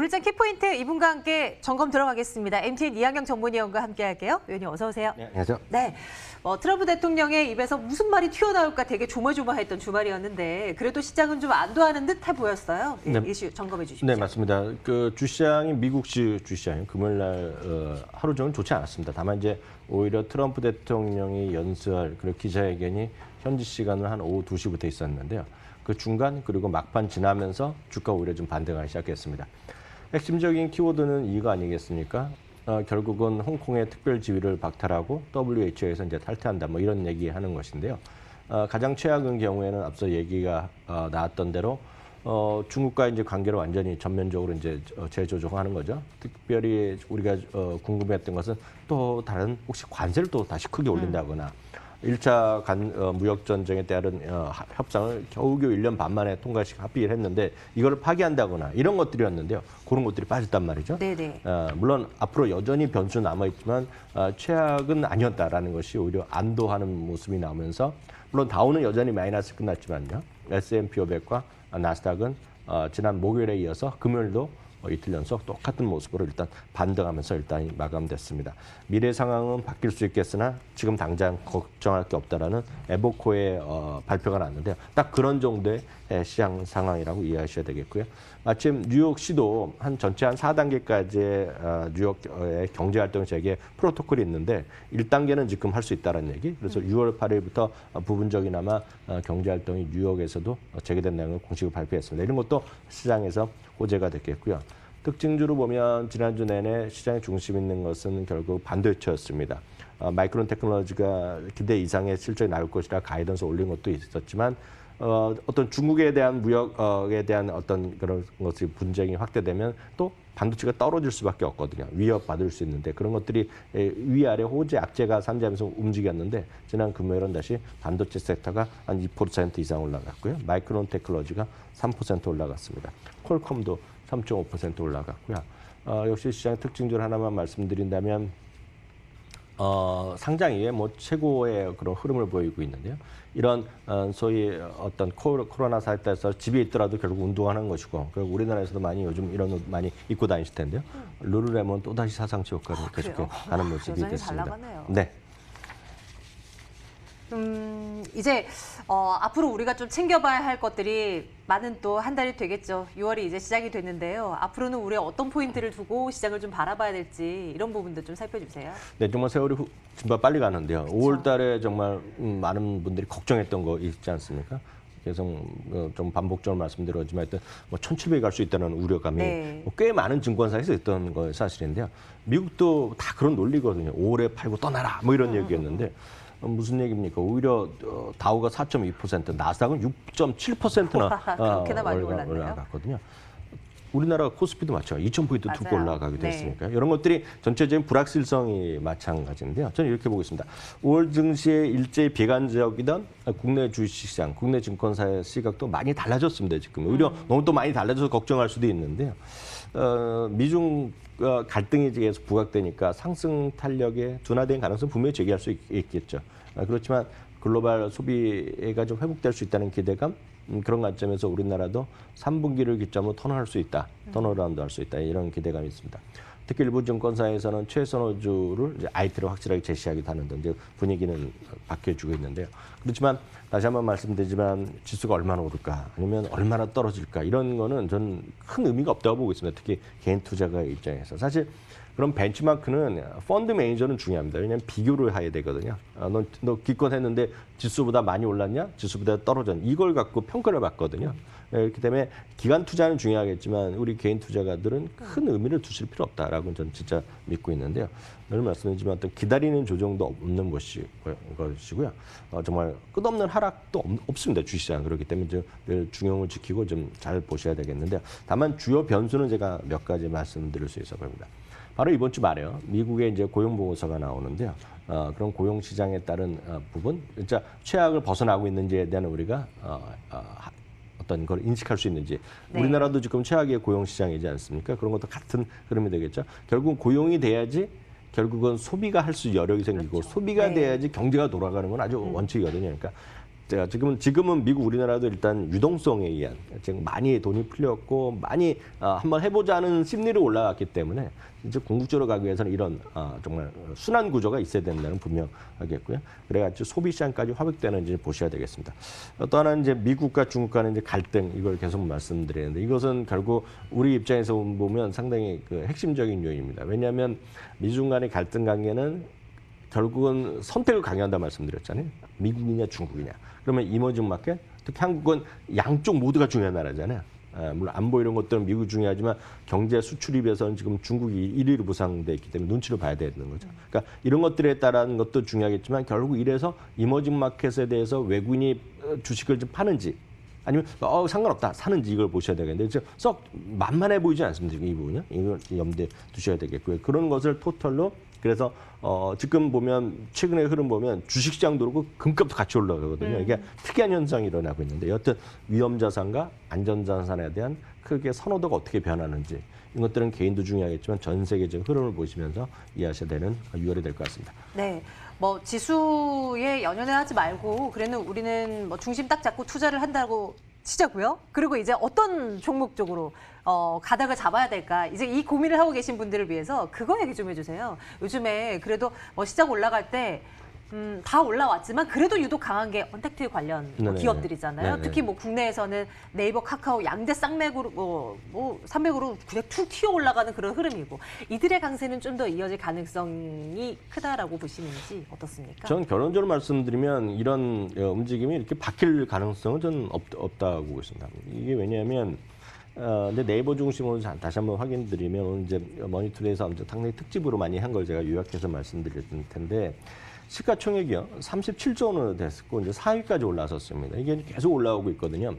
오늘장 키포인트 이분과 함께 점검 들어가겠습니다. MTN 이한경 전문위원과 함께 할게요. 위원님 어서 오세요. 네, 안녕하세요. 네. 트럼프 대통령의 입에서 무슨 말이 튀어나올까 되게 조마조마했던 주말이었는데 그래도 시장은 좀 안도하는 듯해 보였어요. 네, 이슈 점검해 주십시오. 네, 맞습니다. 그 주시장이 미국 주시장이 금요일 날 하루 종일 좋지 않았습니다. 다만 이제 오히려 트럼프 대통령이 연설 그리고 기자회견이 현지 시간으로 한 오후 2시부터 있었는데요. 그 중간 그리고 막판 지나면서 주가 오히려 좀 반등하기 시작했습니다. 핵심적인 키워드는 이거 아니겠습니까? 결국은 홍콩의 특별 지위를 박탈하고 WHO에서 이제 탈퇴한다 뭐 이런 얘기하는 것인데요. 가장 최악의 경우에는 앞서 얘기가 나왔던 대로 중국과 이제 관계를 완전히 전면적으로 이제 재조정하는 거죠. 특별히 우리가 궁금했던 것은 또 다른 혹시 관세를 또 다시 크게 올린다거나 1차 무역 전쟁에 따른 협상을 겨우겨우 1년 반 만에 합의를 했는데 이걸 파기한다거나 이런 것들이었는데요. 그런 것들이 빠졌단 말이죠. 네네. 물론 앞으로 여전히 변수 남아있지만 최악은 아니었다라는 것이 오히려 안도하는 모습이 나오면서 물론 다우는 여전히 마이너스 끝났지만요. S&P 500과 나스닥은 지난 목요일에 이어서 금요일도 이틀 연속 똑같은 모습으로 일단 반등하면서 일단 마감됐습니다. 미래 상황은 바뀔 수 있겠으나 지금 당장 걱정할 게 없다라는 에보코의 발표가 났는데요. 딱 그런 정도의 시장 상황이라고 이해하셔야 되겠고요. 마침 뉴욕시도 전체 한 4단계까지의 뉴욕의 경제활동 재개 프로토콜이 있는데 1단계는 지금 할 수 있다는 얘기. 그래서 6월 8일부터 부분적이나마 경제활동이 뉴욕에서도 재개된다는 걸 공식으로 발표했습니다. 이런 것도 시장에서 호재가 됐겠고요. 특징주로 보면 지난주 내내 시장의 중심에 있는 것은 결국 반도체였습니다. 마이크론 테크놀로지가 기대 이상의 실적이 나올 것이라 가이던스 올린 것도 있었지만 어떤 중국에 대한 무역에 대한 어떤 그런 것이 분쟁이 확대되면 또 반도체가 떨어질 수밖에 없거든요. 위협받을 수 있는데 그런 것들이 위아래 호재 악재가 산재하면서 움직였는데 지난 금요일은 다시 반도체 섹터가 한 2% 이상 올라갔고요. 마이크론 테크놀로지가 3% 올라갔습니다. 퀄컴도 3.5% 올라갔고요. 역시 시장 특징들 하나만 말씀드린다면 상장 이후에 뭐 최고의 그런 흐름을 보이고 있는데요. 이런 소위 어떤 코로나 사태에서 집에 있더라도 결국 운동하는 것이고, 그리고 우리나라에서도 많이 요즘 이런 옷 많이 입고 다니실 텐데요. 르르레몬 또 다시 사상치 효과를 계속 가는 모습이 됐습니다. 잘 나가네요. 네. 이제 앞으로 우리가 좀 챙겨봐야 할 것들이 많은 또 한 달이 되겠죠. 6월이 이제 시작이 됐는데요. 앞으로는 우리 어떤 포인트를 두고 시장을 좀 바라봐야 될지 이런 부분도 좀 살펴주세요. 네, 정말 세월이 진짜 빨리 가는데요. 그렇죠. 5월 달에 정말 많은 분들이 걱정했던 거 있지 않습니까? 계속 좀 반복적으로 말씀드렸지만 하여튼 뭐 1,700이 갈 수 있다는 우려감이 꽤 많은 증권사에서 있던 거 사실인데요. 미국도 다 그런 논리거든요. 5월에 팔고 떠나라 뭐 이런 얘기였는데 무슨 얘기입니까? 오히려 다우가 4.2%, 나스닥은 6.7%나 그렇게나 많이 올라갔거든요. 우리나라 코스피도 마찬가지 2,000포인트 툭 올라가기도 했으니까 이런 것들이 전체적인 불확실성이 마찬가지인데요. 저는 이렇게 보고 있습니다. 5월 증시의 일제히 비관적이던 국내 주식시장, 국내 증권사의 시각도 많이 달라졌습니다. 지금 오히려 너무 또 많이 달라져서 걱정할 수도 있는데요. 미중 갈등이 계속 부각되니까 상승 탄력에 둔화된 가능성 분명히 제기할 수 있겠죠. 그렇지만 글로벌 소비가 좀 회복될 수 있다는 기대감, 그런 관점에서 우리나라도 3분기를 기점으로 턴할 수 있다, 턴어라운드 할 수 있다 이런 기대감이 있습니다. 특히 일부 증권사에서는 최선호주를 이제 IT를 확실하게 제시하기도 하는데 이제 분위기는 바뀌어주고 있는데요. 그렇지만 다시 한번 말씀드리지만 지수가 얼마나 오를까 아니면 얼마나 떨어질까 이런 거는 저는 큰 의미가 없다고 보고 있습니다. 특히 개인 투자가 입장에서. 사실 그런 벤치마크는 펀드 매니저는 중요합니다. 왜냐하면 비교를 해야 되거든요. 너 기껏 했는데 지수보다 많이 올랐냐? 지수보다 떨어졌냐? 이걸 갖고 평가를 받거든요. 그렇기 때문에 기관 투자는 중요하겠지만 우리 개인 투자가들은 큰 의미를 두실 필요 없다라고 저는 진짜 믿고 있는데요. 늘 말씀드리지만 어떤 기다리는 조정도 없는 것이고요. 정말 끝없는 하락도 없습니다. 주시장. 그렇기 때문에 늘 중용을 지키고 좀 잘 보셔야 되겠는데요. 다만 주요 변수는 제가 몇 가지 말씀드릴 수 있어 보입니다. 바로 이번 주 말에요. 미국의 이제 고용 보고서가 나오는데요. 그런 고용 시장에 따른 부분, 진짜 최악을 벗어나고 있는지에 대한 우리가 어떤 걸 인식할 수 있는지. 우리나라도 지금 최악의 고용 시장이지 않습니까? 그런 것도 같은 흐름이 되겠죠. 결국 고용이 돼야지 결국은 소비가 할 수 여력이 생기고 소비가 돼야지 경제가 돌아가는 건 아주 원칙이거든요. 그러니까 지금은 미국 우리나라도 일단 유동성에 의한 지금 많이 돈이 풀렸고 많이 한번 해보자는 심리로 올라갔기 때문에 이제 궁극적으로 가기 위해서는 이런 정말 순환 구조가 있어야 된다는 분명하겠고요. 그래가지고 소비 시장까지 화백되는지 보셔야 되겠습니다. 또 하나는 이제 미국과 중국 간의 이제 갈등 이걸 계속 말씀드리는데 이것은 결국 우리 입장에서 보면 상당히 그 핵심적인 요인입니다. 왜냐하면 미중 간의 갈등 관계는 결국은 선택을 강요한다 말씀드렸잖아요. 미국이냐 중국이냐. 그러면 이머징 마켓, 특히 한국은 양쪽 모두가 중요한 나라잖아요. 물론 안보 이런 것들은 미국이 중요하지만 경제 수출입 에서는 지금 중국이 1위로 부상돼 있기 때문에 눈치를 봐야 되는 거죠. 그러니까 이런 것들에 따른 것도 중요하겠지만 결국 이래서 이머징 마켓에 대해서 외국인이 주식을 좀 파는지 아니면 상관없다 사는지 이걸 보셔야 되겠는데 썩 만만해 보이지 않습니다. 이 부분이요. 이걸 염두에 두셔야 되겠고요. 그런 것을 토탈로 그래서 지금 보면 최근의 흐름 보면 주식시장도 그렇고 금값도 같이 올라가거든요. 이게 특이한 현상이 일어나고 있는데 여튼 위험자산과 안전자산에 대한 크게 선호도가 어떻게 변하는지 이런 것들은 개인도 중요하겠지만 전 세계적 흐름을 보시면서 이해하셔야 되는 6월이 될 것 같습니다. 네. 뭐 지수에 연연하지 말고 그래는 우리는 뭐 중심 딱 잡고 투자를 한다고 치자고요. 그리고 이제 어떤 종목 쪽으로 가닥을 잡아야 될까? 이제 이 고민을 하고 계신 분들을 위해서 그거 얘기 좀 해주세요. 요즘에 그래도 뭐 시장 올라갈 때 다 올라왔지만 그래도 유독 강한 게 언택트 관련 기업들이잖아요. 네네. 특히 뭐 국내에서는 네이버, 카카오 양대 쌍맥으로 뭐 산맥으로 그냥 툭 튀어 올라가는 그런 흐름이고 이들의 강세는 좀 더 이어질 가능성이 크다라고 보시는지 어떻습니까? 저는 결론적으로 말씀드리면 이런 움직임이 이렇게 바뀔 가능성은 저는 없다고 보고 있습니다. 이게 왜냐하면 근데 네이버 중심으로 다시 한번 확인드리면 오늘 이제 머니투데이에서 상당히 특집으로 많이 한 걸 제가 요약해서 말씀드릴 텐데 시가총액이요 37조 원으로 됐고 이제 4위까지 올라섰습니다. 이게 계속 올라오고 있거든요.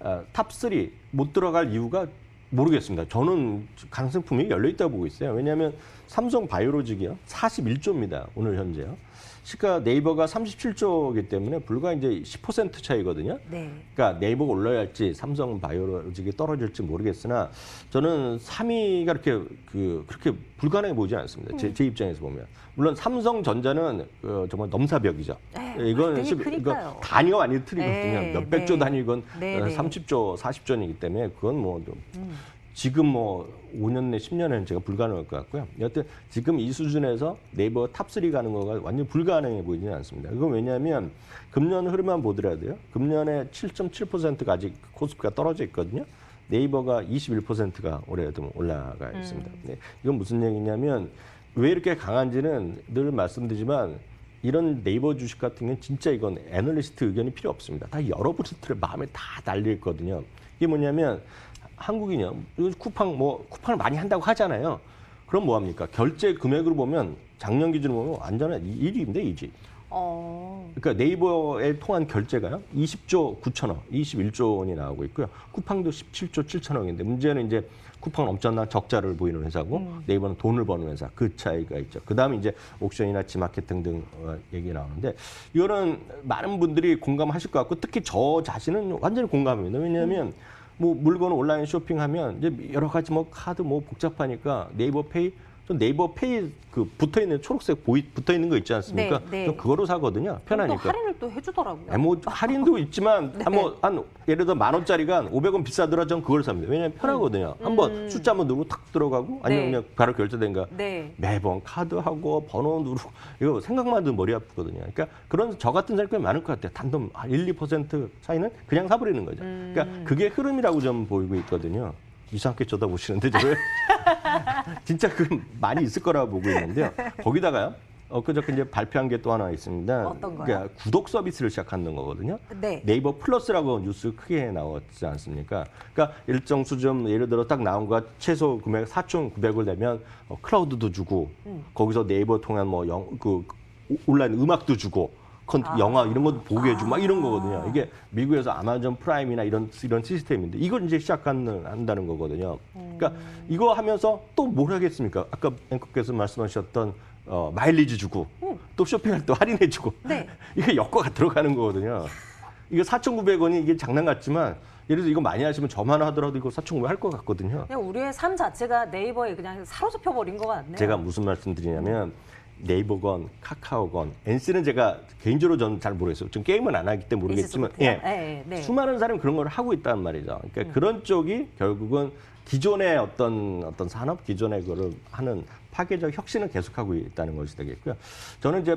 탑3 못 들어갈 이유가 모르겠습니다. 저는 가능성 분명히 열려 있다고 보고 있어요. 왜냐하면 삼성 바이오로직이요 41조입니다. 오늘 현재요. 시가 네이버가 37조이기 때문에 불과 이제 10% 차이거든요. 네. 그러니까 네이버가 올라야 할지 삼성 바이오로직이 떨어질지 모르겠으나 저는 3위가 그렇게 불가능해 보이지 않습니다. 제 입장에서 보면. 물론 삼성전자는 정말 넘사벽이죠. 이건 이거 단위가 많이 틀리거든요. 몇백조 단위건 30조, 40조이기 때문에 그건 뭐 지금 뭐 5년 내 10년에는 제가 불가능할 것 같고요. 여튼 지금 이 수준에서 네이버 탑3 가는 거가 완전 불가능해 보이지는 않습니다. 이건 왜냐하면 금년 흐름만 보더라도요. 금년에 7.7%가 아직 코스피가 떨어져 있거든요. 네이버가 21%가 올해도 올라가 있습니다. 네. 이건 무슨 얘기냐면 왜 이렇게 강한지는 늘 말씀드리지만 이런 네이버 주식 같은 경우는 진짜 이건 애널리스트 의견이 필요 없습니다. 다 여러분들의 마음에 다 달려 있거든요. 이게 뭐냐면 한국인이요. 쿠팡을 많이 한다고 하잖아요. 그럼 뭐 합니까? 결제 금액으로 보면 작년 기준으로 보면 완전한 1위입니다, 2위. 그러니까 네이버에 통한 결제가요. 20조 9천억, 21조 원이 나오고 있고요. 쿠팡도 17조 7천억인데 문제는 이제 쿠팡은 엄청난 적자를 보이는 회사고 네이버는 돈을 버는 회사. 그 차이가 있죠. 그다음에 이제 옥션이나 지마켓 등등 얘기 나오는데 이거는 많은 분들이 공감하실 것 같고 특히 저 자신은 완전히 공감합니다. 왜냐하면 뭐 물건 온라인 쇼핑하면 이제 여러 가지 뭐 카드 뭐 복잡하니까 네이버 페이 그 붙어 있는 초록색 붙어 있는 거 있지 않습니까? 네. 그거로 사거든요. 편하니까. 또 할인을 또 해주더라고요. 뭐 할인도 있지만 네. 한 예를 들어 10,000원짜리가 한 500원 비싸더라 전 그걸 삽니다. 왜냐면 편하거든요. 한번 숫자 한번 누르고 탁 들어가고 아니면 그냥 바로 결제된가. 매번 카드하고 번호 누르고 이거 생각만 해도 머리 아프거든요. 그러니까 그런 저 같은 사람이 꽤 많을 것 같아요. 단돈 1, 2% 차이는 그냥 사버리는 거죠. 그러니까 그게 흐름이라고 좀 보이고 있거든요. 이상하게 쳐다보시는데 저를 진짜 그 많이 있을 거라고 보고 있는데요. 거기다가요. 그저께 이제 발표한 게 또 하나 있습니다. 어떤 거요? 그러니까 구독 서비스를 시작하는 거거든요. 네. 네이버 플러스라고 뉴스 크게 나왔지 않습니까? 그러니까 일정 수준 예를 들어 딱 나온 거가 최소 금액 4,900을 내면 클라우드도 주고 거기서 네이버 통한 뭐 온라인 음악도 주고 영화 이런 것도 보게 해주고 막 이런 거거든요. 이게 미국에서 아마존 프라임이나 이런 시스템인데 이걸 이제 한다는 거거든요. 그러니까 이거 하면서 또 뭘 하겠습니까? 아까 앵커께서 말씀하셨던 마일리지 주고 또 쇼핑할 때 할인해주고 이게 여과가 들어가는 거거든요. 이게 4,900원이 이게 장난 같지만 예를 들어 이거 많이 하시면 저만 하더라도 이거 4,900 할 것 같거든요. 그냥 우리의 삶 자체가 네이버에 그냥 사로잡혀 버린 것 같네요. 제가 무슨 말씀드리냐면 네이버건, 카카오건, NC는 제가 개인적으로 저는 잘 모르겠어요. 지금 게임은 안 하기 때문에 모르겠지만, 수많은 사람이 그런 걸 하고 있단 말이죠. 그러니까 그런 쪽이 결국은 기존의 어떤 산업, 기존의 거를 하는 파괴적 혁신을 계속하고 있다는 것이 되겠고요. 저는 이제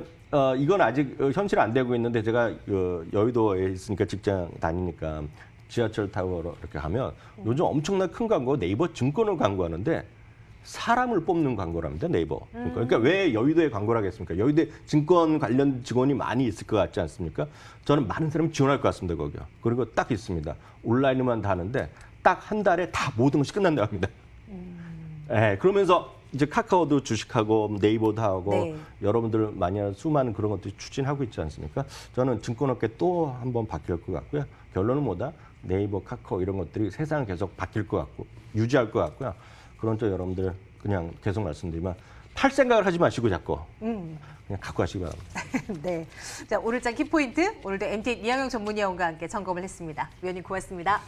이건 아직 현실 안 되고 있는데 제가 여의도에 있으니까 직장 다니니까 지하철 타고 이렇게 가면 요즘 엄청난 큰 광고 네이버 증권을 광고하는데 사람을 뽑는 광고랍니다, 네이버. 그러니까 왜 여의도에 광고를 하겠습니까? 여의도에 증권 관련 직원이 많이 있을 것 같지 않습니까? 저는 많은 사람이 지원할 것 같습니다, 거기요. 그리고 딱 있습니다. 온라인으로만 다 하는데 딱 한 달에 다 모든 것이 끝난다고 합니다. 네, 그러면서 이제 카카오도 주식하고 네이버도 하고 네. 여러분들 많이 하는 수많은 그런 것들이 추진하고 있지 않습니까? 저는 증권업계 또 한번 바뀔 것 같고요. 결론은 뭐다? 네이버, 카카오 이런 것들이 세상은 계속 바뀔 것 같고 유지할 것 같고요. 그런 쪽 여러분들 그냥 계속 말씀드리면 팔 생각을 하지 마시고 자꾸 그냥 갖고 가시기 바랍니다. 네. 자, 오늘장 키포인트 오늘도 MT 이항영 전문위원과 함께 점검을 했습니다. 위원님 고맙습니다.